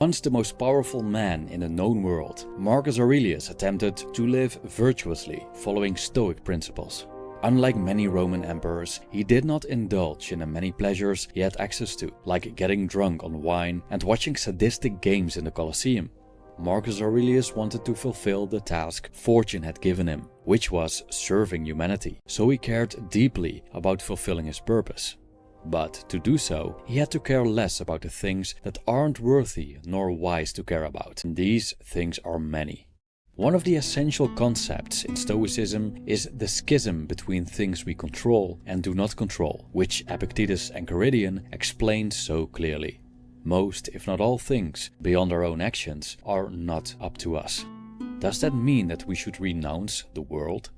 Once the most powerful man in the known world, Marcus Aurelius attempted to live virtuously, following Stoic principles. Unlike many Roman emperors, he did not indulge in the many pleasures he had access to, like getting drunk on wine and watching sadistic games in the Colosseum. Marcus Aurelius wanted to fulfill the task fortune had given him, which was serving humanity, so he cared deeply about fulfilling his purpose. But to do so, he had to care less about the things that aren't worthy nor wise to care about. And these things are many. One of the essential concepts in Stoicism is the schism between things we control and do not control, which Epictetus and Corydon explained so clearly. Most, if not all things, beyond our own actions are not up to us. Does that mean that we should renounce the world?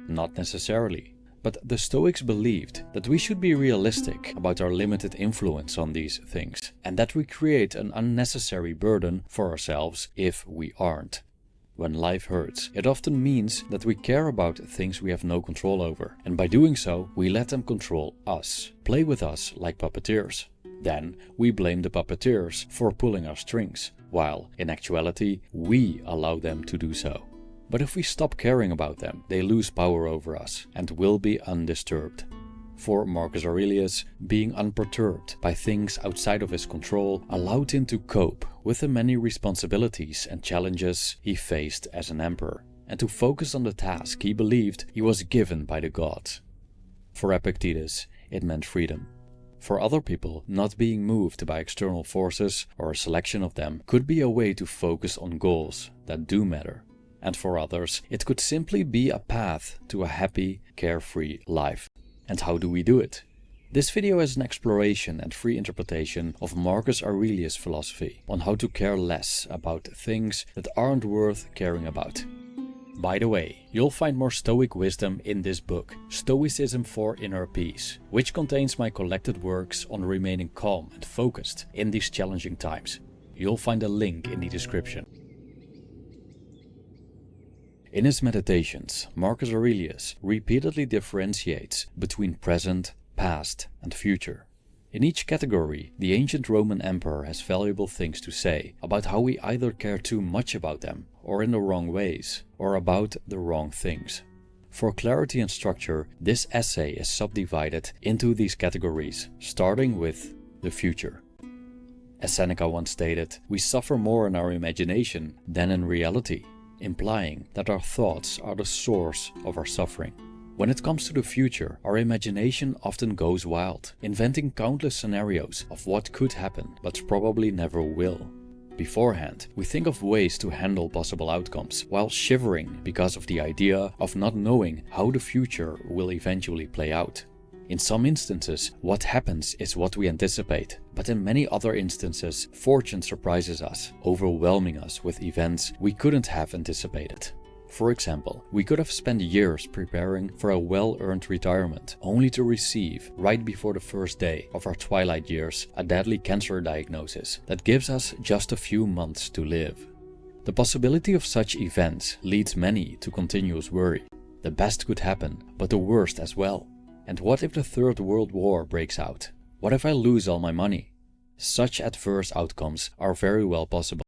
Not necessarily. But the Stoics believed that we should be realistic about our limited influence on these things, and that we create an unnecessary burden for ourselves if we aren't. When life hurts, it often means that we care about things we have no control over, and by doing so, we let them control us, play with us like puppeteers. Then we blame the puppeteers for pulling our strings, while in actuality, we allow them to do so. But if we stop caring about them, they lose power over us and will be undisturbed. For Marcus Aurelius, being unperturbed by things outside of his control allowed him to cope with the many responsibilities and challenges he faced as an emperor, and to focus on the task he believed he was given by the gods. For Epictetus, it meant freedom. For other people, not being moved by external forces or a selection of them could be a way to focus on goals that do matter. And for others, it could simply be a path to a happy, carefree life. And how do we do it? This video is an exploration and free interpretation of Marcus Aurelius' philosophy on how to care less about things that aren't worth caring about. By the way, you'll find more Stoic wisdom in this book, Stoicism for Inner Peace, which contains my collected works on remaining calm and focused in these challenging times. You'll find a link in the description. In his meditations, Marcus Aurelius repeatedly differentiates between present, past, and future. In each category, the ancient Roman emperor has valuable things to say about how we either care too much about them, or in the wrong ways, or about the wrong things. For clarity and structure, this essay is subdivided into these categories, starting with the future. As Seneca once stated, we suffer more in our imagination than in reality, implying that our thoughts are the source of our suffering. When it comes to the future, our imagination often goes wild, inventing countless scenarios of what could happen but probably never will. Beforehand, we think of ways to handle possible outcomes, while shivering because of the idea of not knowing how the future will eventually play out. In some instances, what happens is what we anticipate, but in many other instances, fortune surprises us, overwhelming us with events we couldn't have anticipated. For example, we could have spent years preparing for a well-earned retirement, only to receive, right before the first day of our twilight years, a deadly cancer diagnosis that gives us just a few months to live. The possibility of such events leads many to continuous worry. The best could happen, but the worst as well. And what if the Third World War breaks out? What if I lose all my money? Such adverse outcomes are very well possible.